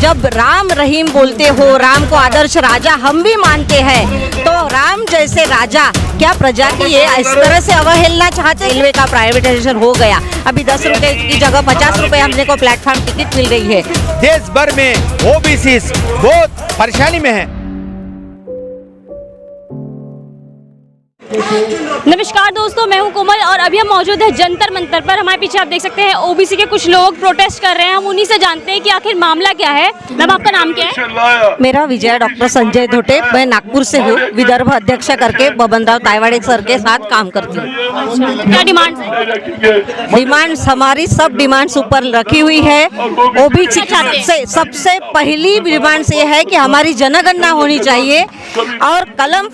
जब राम रहीम बोलते हो, राम को आदर्श राजा हम भी मानते हैं, तो राम जैसे राजा क्या प्रजा की ये इस तरह से अवहेलना चाहते? रेलवे का प्राइवेटाइजेशन हो गया, अभी 10 रुपए की जगह 50 रुपए हमने को प्लेटफॉर्म टिकट मिल रही है। देश भर में ओबीसी बहुत परेशानी में है। नमस्कार दोस्तों, मैं हूं कोमल और अभी हम मौजूद हैं जंतर मंतर पर। हमारे पीछे आप देख सकते हैं ओबीसी के कुछ लोग प्रोटेस्ट कर रहे हैं। हम उन्हीं से जानते हैं कि आखिर मामला क्या है। मैम, आपका नाम क्या है? मेरा विजय डॉक्टर संजय धोटे, मैं नागपुर से हूँ। विदर्भ अध्यक्ष करके बबनराव तायवाड़े सर के साथ काम करती हूँ। क्या डिमांड्स हैं? डिमांड्स हमारी सब डिमांड्स ऊपर रखी हुई है। ओबीसी सबसे पहली डिमांड्स ये है कि हमारी जनगणना होनी चाहिए और कलम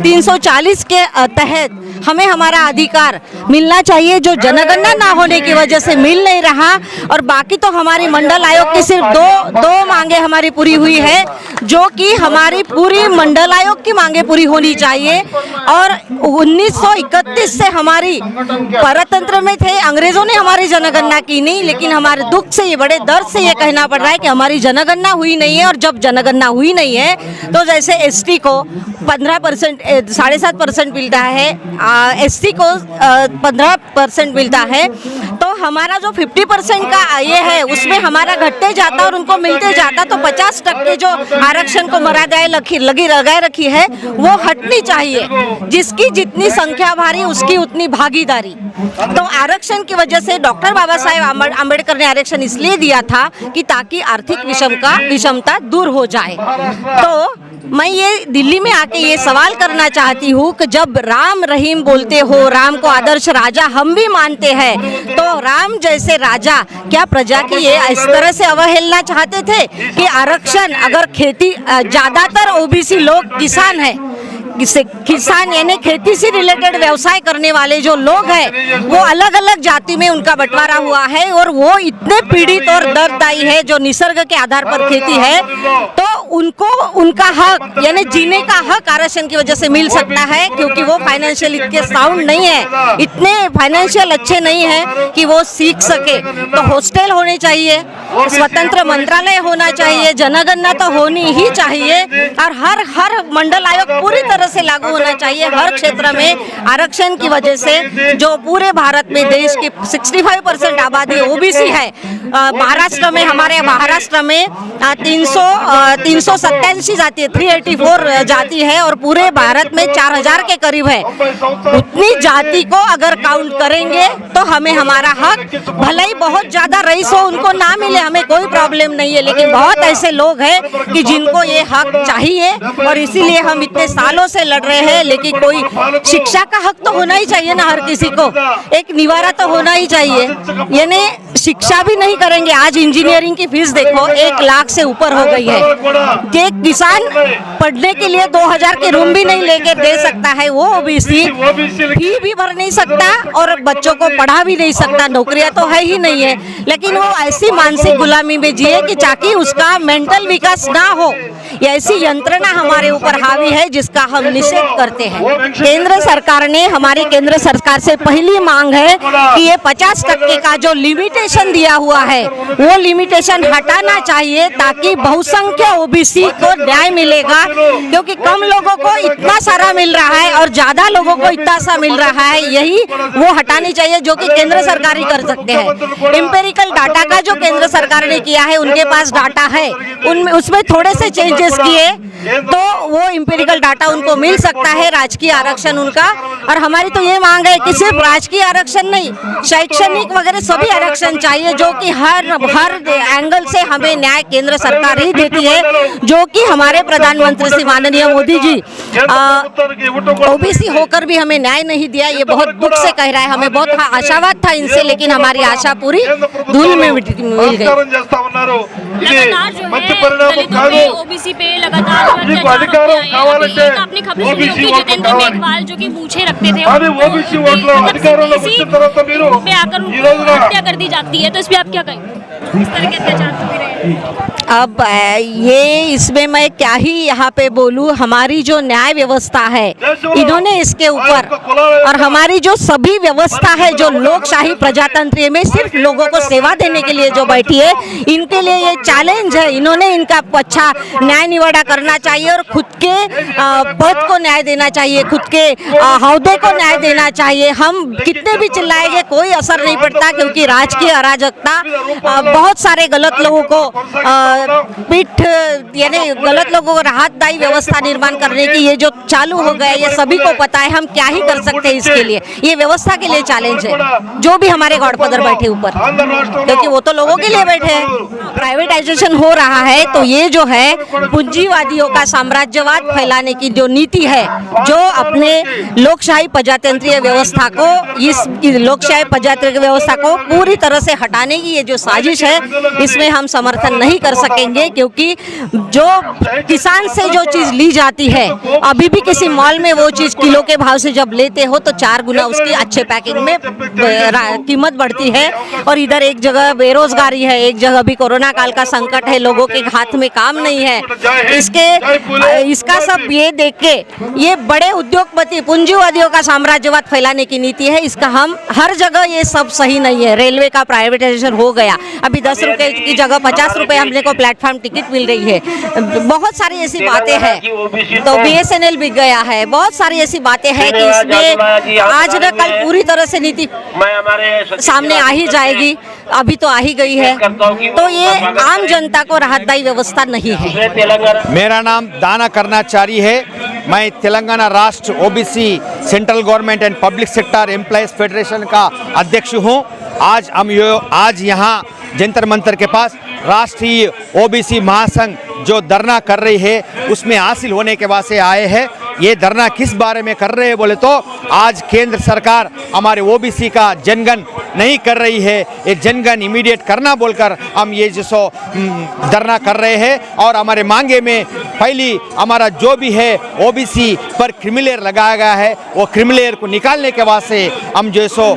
340 के तहत हमें हमारा अधिकार मिलना चाहिए, जो जनगणना ना होने की वजह से मिल नहीं रहा। और बाकी तो हमारी मंडल आयोग की सिर्फ दो मांगे हमारी पूरी हुई है, जो कि हमारी पूरी मंडल आयोग की मांगे पूरी होनी चाहिए। और 1931 से हमारी परतंत्र में थे, अंग्रेजों ने हमारी जनगणना की नहीं, लेकिन हमारे दुख से, ये बड़े दर्द से ये कहना पड़ रहा है कि हमारी जनगणना हुई नहीं है। और जब जनगणना हुई नहीं है तो जैसे एसटी को 15% 7.5% मिलता है, एससी को 15% मिलता है, तो हमारा जो 50% का ये है उसमें हमारा घटते जाता और उनको मिलते जाता। तो 50% जो आरक्षण को मर्यादाएं लगाए रखी है वो हटनी चाहिए। जिसकी जितनी संख्या भारी उसकी उतनी भागीदारी। तो आरक्षण की वजह से डॉक्टर बाबा साहेब आम्बेडकर ने आरक्षण इसलिए दिया था कि ताकि आर्थिक विषमता दूर हो जाए। तो मैं ये दिल्ली में आके ये सवाल करना चाहती हूँ कि जब राम रहीम बोलते हो, राम को आदर्श राजा हम भी मानते हैं, तो राम जैसे राजा क्या प्रजा की ये इस तरह से अवहेलना चाहते थे कि आरक्षण, अगर खेती, ज्यादातर ओबीसी लोग किसान है, किसान यानी खेती से रिलेटेड व्यवसाय करने वाले जो लोग हैं वो अलग अलग जाति में उनका बंटवारा हुआ है और वो इतने पीड़ित और दर्ददायी है। जो निसर्ग के आधार पर खेती है तो उनको उनका हक यानी जीने का हक आरक्षण की वजह से मिल सकता है, क्योंकि वो फाइनेंशियल इतने साउंड नहीं है, इतने फाइनेंशियल अच्छे नहीं है कि वो सीख सके। तो हॉस्टल होने चाहिए, स्वतंत्र मंत्रालय होना चाहिए, जनगणना तो होनी ही चाहिए और हर मंडल आयोग पूरी तरह से लागू होना चाहिए। हर क्षेत्र में आरक्षण की वजह से जो पूरे भारत में देश की 65% आबादी ओबीसी है। महाराष्ट्र में, हमारे महाराष्ट्र में 387 जाति है, 384 जाति है और पूरे भारत में 4000 के करीब है। उतनी जाति को अगर काउंट करेंगे तो हमें हमारा हक, भले ही बहुत ज्यादा रईस हो उनको ना मिले, हमें कोई प्रॉब्लम नहीं है, लेकिन बहुत ऐसे लोग हैं कि जिनको ये हक चाहिए और इसीलिए हम इतने सालों से लड़ रहे हैं। लेकिन कोई शिक्षा का हक तो होना ही चाहिए ना, हर किसी को एक निवारा तो होना ही चाहिए। यानी शिक्षा भी नहीं करेंगे, आज इंजीनियरिंग की फीस देखो 1 लाख से ऊपर हो गई है। एक किसान पढ़ने के लिए 2000 के रूम भी नहीं लेके दे सकता है, वो ओबीसी फी भी भर नहीं सकता और बच्चों को पढ़ा भी नहीं सकता, नौकरियां तो है ही नहीं है। लेकिन वो ऐसी मानसिक गुलामी में जिए कि ताकि उसका मेंटल विकास ना हो, ऐसी यंत्रणा हमारे ऊपर हावी है जिसका हम निषेध करते हैं। केंद्र सरकार ने, हमारी केंद्र सरकार से पहली मांग है कि ये 50% का जो लिमिटेशन दिया हुआ है वो लिमिटेशन हटाना चाहिए, ताकि बहुसंख्य ओबीसी को न्याय मिलेगा। क्योंकि कम लोगों को इतना सारा मिल रहा है और ज्यादा लोगों को इतना सा मिल रहा है, यही वो हटानी चाहिए, जो कि केंद्र सरकार ही कर सकते हैं। एम्पेरिकल डाटा का जो केंद्र सरकार ने किया है, उनके पास डाटा है, उसमें थोड़े से चेंजेस किए तो वो एम्पेरिकल डाटा उनको मिल सकता है, राजकीय आरक्षण उनका। और हमारी तो ये मांग है कि सिर्फ राजकीय आरक्षण नहीं, शैक्षणिक वगैरह सभी आरक्षण चाहिए, जो कि हर एंगल से हमें न्याय केंद्र सरकार ही देती है, जो कि हमारे प्रधानमंत्री श्री माननीय मोदी जी ओबीसी होकर भी हमें न्याय नहीं दिया। ये बहुत दुख से कह रहा है, हमें बहुत आशावाद था इनसे, लेकिन हमारी आशा पूरी धूल में मिल गई। ओबीसी पे लगातार आपने खबर सुनी होगी, जितेंद्र मेघवाल जो कि मूछें रखते थे पे आकर हत्या कर दी जाती है, तो इस पे आप क्या कहेंगे? इस तरह के अत्याचार तो भी रहे हैं। अब ये इसमें मैं क्या ही यहाँ पे बोलूँ, हमारी जो न्याय व्यवस्था है इन्होंने इसके ऊपर, और हमारी जो सभी व्यवस्था है जो लोकशाही प्रजातंत्र में सिर्फ लोगों को सेवा देने के लिए जो बैठी है, इनके लिए ये चैलेंज है। इन्होंने इनका अच्छा न्याय निवाड़ा करना चाहिए और खुद के पद को न्याय देना चाहिए, खुद के अहदे को न्याय देना चाहिए। हम कितने भी चिल्लाएंगे कोई असर नहीं पड़ता, क्योंकि राजकीय अराजकता बहुत सारे गलत लोगों को पीठ यानी गलत लोगों को राहतदायी व्यवस्था निर्माण करने की ये जो चालू हो गया, ये सभी को पता है। हम क्या ही कर सकते हैं इसके लिए, ये व्यवस्था के लिए चैलेंज है जो भी हमारे गॉडफादर बैठे ऊपर, क्योंकि वो तो लोगों के लिए बैठे हैं। प्राइवेटाइजेशन हो रहा है तो ये जो है पूंजीवादियों का साम्राज्यवाद फैलाने की जो नीति है, जो अपने लोकशाही प्रजातंत्रीय व्यवस्था को, इस लोकशाही प्रजातंत्रीय व्यवस्था को पूरी तरह से हटाने की ये जो साजिश है, इसमें हम समर्थन नहीं कर सकेंगे। क्योंकि जो किसान से जो चीज ली जाती है, अभी भी किसी मॉल में वो चीज किलो के भाव से जब लेते हो तो 4 गुना उसकी अच्छे पैकिंग में कीमत बढ़ती है। और इधर एक जगह बेरोजगारी है, एक जगह भी कोरोना काल का संकट है, लोगों के हाथ में काम नहीं है। इसका सब ये देख के ये बड़े उद्योगपति पूंजीवादियों का साम्राज्यवाद फैलाने की नीति है, इसका हम हर जगह ये सब सही नहीं है। रेलवे का प्राइवेटाइजेशन हो गया, अभी 10 रुपए की जगह 50 रुपए हमने को प्लेटफॉर्म टिकट मिल रही है। बहुत सारी ऐसी बातें हैं, तो BSNL बिक गया है, बहुत सारी ऐसी बातें हैं कि इसमें आज न कल पूरी तरह से नीति सामने आ ही जाएगी, अभी तो आ ही गई है। तो ये आम जनता को राहतदायी व्यवस्था नहीं है। मेरा नाम दाना कर्णाचारी है, मैं तेलंगाना राष्ट्र OBC central government and public sector employees federation का अध्यक्ष हूँ। आज यहाँ जंतर मंतर के पास राष्ट्रीय OBC महासंघ जो धरना कर रही है, उसमें हासिल होने के बाद से आए हैं। ये धरना किस बारे में कर रहे हैं बोले तो, आज केंद्र सरकार हमारे OBC का जनगण नहीं कर रही है, ये जनगण इमीडिएट करना बोलकर हम ये जो धरना कर रहे हैं। और हमारे मांगे में पहली हमारा जो भी है OBC पर क्रिमिलेयर लगाया गया है, वो क्रिमिलेयर को निकालने के बाद से हम जो सो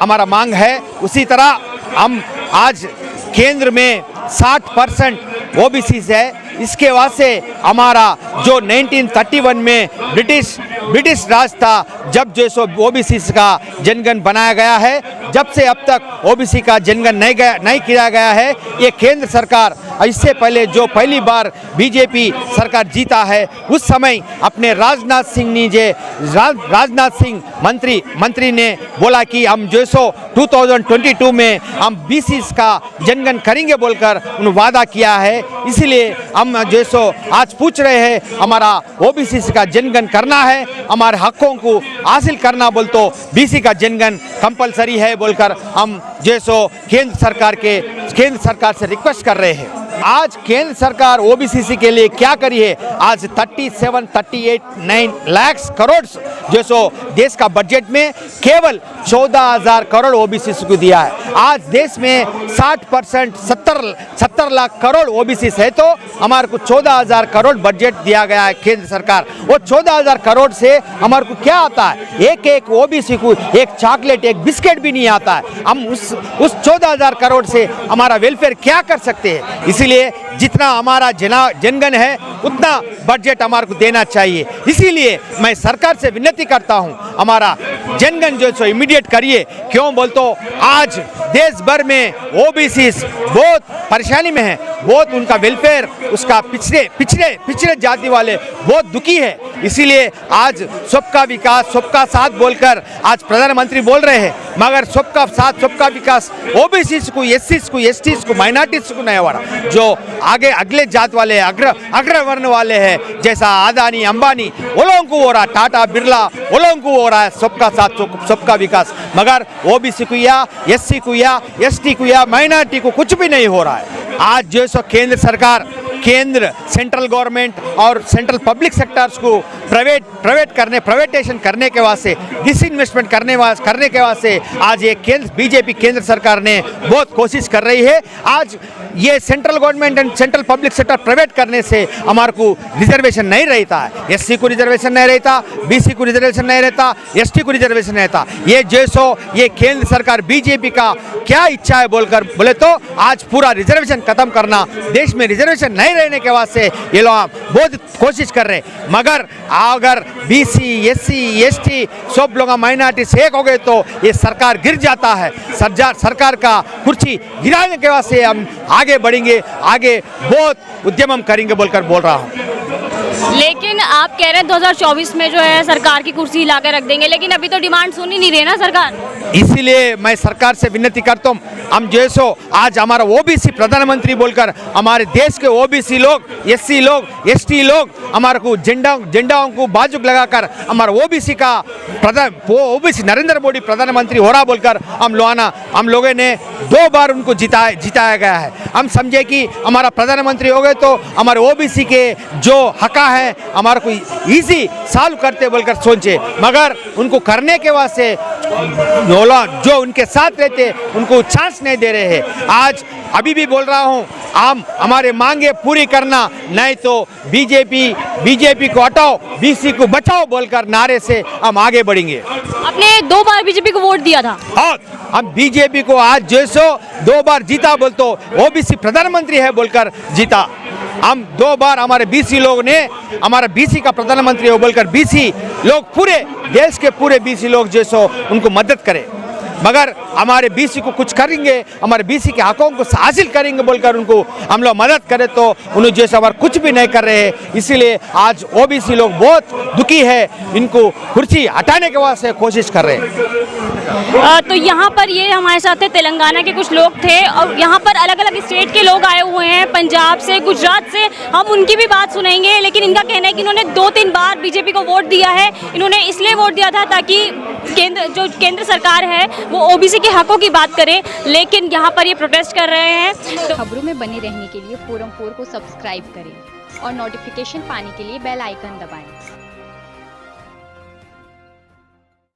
हमारा मांग है। उसी तरह हम आज केंद्र में 60% OBC है, इसके बाद से हमारा जो 1931 में ब्रिटिश राज था, जब जो सो OBC का जनगण बनाया गया है, जब से अब तक OBC का जनगण नहीं किया गया है। ये केंद्र सरकार इससे पहले जो पहली बार बीजेपी सरकार जीता है, उस समय अपने राजनाथ सिंह मंत्री ने बोला कि हम जो सो 2022 में हम BC का जनगण करेंगे बोलकर उन्होंने वादा किया है। इसलिए हम जो सो आज पूछ रहे हैं, हमारा OBC का जनगण करना है, हमारे हकों को हासिल करना बोल तो BC का जनगण कंपलसरी है बोलकर हम जो सो केंद्र सरकार से रिक्वेस्ट कर रहे हैं। आज केंद्र सरकार OBC के लिए क्या करी है, आज 38 लाख करोड़ जो सो देश का बजट में केवल 14,000 करोड़ OBC को दिया है। आज देश में 60% 70 लाख करोड़ OBC है, तो हमारे को 14,000 करोड़ बजट दिया गया है केंद्र सरकार। वो 14,000 करोड़ से हमारे को क्या आता है, एक OBC को एक चॉकलेट एक बिस्किट भी नहीं आता है। हम उस 14,000 करोड़ से हमारा वेलफेयर क्या कर सकते हैं। इसीलिए जितना हमारा जनगण है उतना बजट हमारे को देना चाहिए। इसीलिए मैं सरकार से विनती करता हूं, हमारा जनगण जो सो इमीडिएट करिए। क्यों बोल तो आज देश भर में OBC बहुत परेशानी में है, बहुत उनका वेलफेयर, उसका पिछड़े जाति वाले बहुत दुखी है। इसीलिए आज सबका विकास सबका साथ बोलकर आज प्रधानमंत्री बोल रहे हैं, मगर सबका साथ सबका विकास OBC को, SC को, ST को, माइनॉरिटीज को नहीं हो रहा। जो आगे अगले जात वाले अग्रवर्ण वाले हैं, जैसा अदानी अंबानी, वो लोगों को हो रहा, टाटा बिरला, वो लोगों को हो रहा है सबका साथ सबका विकास, मगर OBC को या SC को या ST को या माइनॉरिटी को कुछ भी नहीं हो रहा है। आज जो सो केंद्र सरकार, सेंट्रल गवर्नमेंट और सेंट्रल पब्लिक सेक्टर्स को प्राइवेटाइजेशन करने के वास्ते, डिसइन्वेस्टमेंट करने के वास्ते आज ये बीजेपी केंद्र सरकार ने बहुत कोशिश कर रही है। आज ये central government and central public sector private करने से हमारे को रिजर्वेशन नहीं रहता है, SC को रिजर्वेशन नहीं रहता, BC को रिजर्वेशन नहीं रहता, ST को रिजर्वेशन नहीं रहता। ये केंद्र सरकार बीजेपी का क्या इच्छा है बोले तो आज पूरा रिजर्वेशन खत्म करना, देश में रिजर्वेशन नहीं रहने के वास्ते ये लोग बहुत कोशिश कर रहे हैं। मगर अगर बीसी, एससी, एसटी सब लोग माइनॉरिटीज एक हो गए तो ये सरकार गिर जाता है। सरकार का कुर्सी गिराने के वास्ते हम आगे बढ़ेंगे, आगे बहुत उद्यम हम करेंगे बोलकर बोल रहा हूँ। लेकिन आप कह रहे हैं 2024 में जो है सरकार की कुर्सी ला के रख देंगे, लेकिन अभी तो डिमांड सुन ही नहीं रही ना सरकार। इसीलिए मैं सरकार से विनती करता हूँ, हम जैसो आज हमारा ओबीसी प्रधानमंत्री बोलकर हमारे देश के ओबीसी लोग, एससी लोग, एसटी लोग हमारे को झंडाओं को बाजू लगाकर हमारा ओबीसी का ओबीसी नरेंद्र मोदी प्रधानमंत्री हो रहा बोलकर हम लोगों ने 2 बार उनको जिताया गया है। हम समझे कि हमारा प्रधानमंत्री हो गए तो हमारे ओबीसी के जो हक है हमारे को इजी सॉल्व करते बोलकर सोचे, मगर उनको करने के वास्ते जो उनके साथ रहते उनको चांस नहीं दे रहे हैं। आज अभी भी बोल रहा हूँ, हम हमारे मांगे पूरी करना, नहीं तो बीजेपी को हटाओ, बीसी को बचाओ बोलकर नारे से हम आगे बढ़ेंगे। आपने 2 बार बीजेपी को वोट दिया था और हम बीजेपी को आज जैसो 2 बार जीता बोलते ओबीसी प्रधानमंत्री है बोलकर जीता। हम 2 बार हमारे बीसी लोग ने हमारा बीसी का प्रधानमंत्री हो बोलकर बीसी लोग पूरे देश के पूरे बीसी लोग जैसो उनको मदद करें, मगर हमारे बीसी को कुछ करेंगे, हमारे बीसी के हकों को हासिल करेंगे बोलकर उनको हम लोग मदद करें तो उन्हें जैसे हमारे कुछ भी नहीं कर रहे हैं। इसीलिए आज ओबीसी लोग बहुत दुखी है, इनको कुर्सी हटाने के वास्ते कोशिश कर रहे हैं। तो यहाँ पर ये हमारे साथ थे तेलंगाना के कुछ लोग थे और यहाँ पर अलग अलग स्टेट के लोग आए हुए हैं, पंजाब से, गुजरात से। हम उनकी भी बात सुनेंगे, लेकिन इनका कहना है कि इन्होंने 2-3 बार बीजेपी को वोट दिया है। इन्होंने इसलिए वोट दिया था ताकि केंद्र सरकार है वो ओबीसी के हकों की बात करे, लेकिन यहाँ पर ये प्रोटेस्ट कर रहे हैं। तो खबरों में बने रहने के लिए फोरम 4 को सब्सक्राइब करें और नोटिफिकेशन पाने के लिए बेल आइकन दबाएं।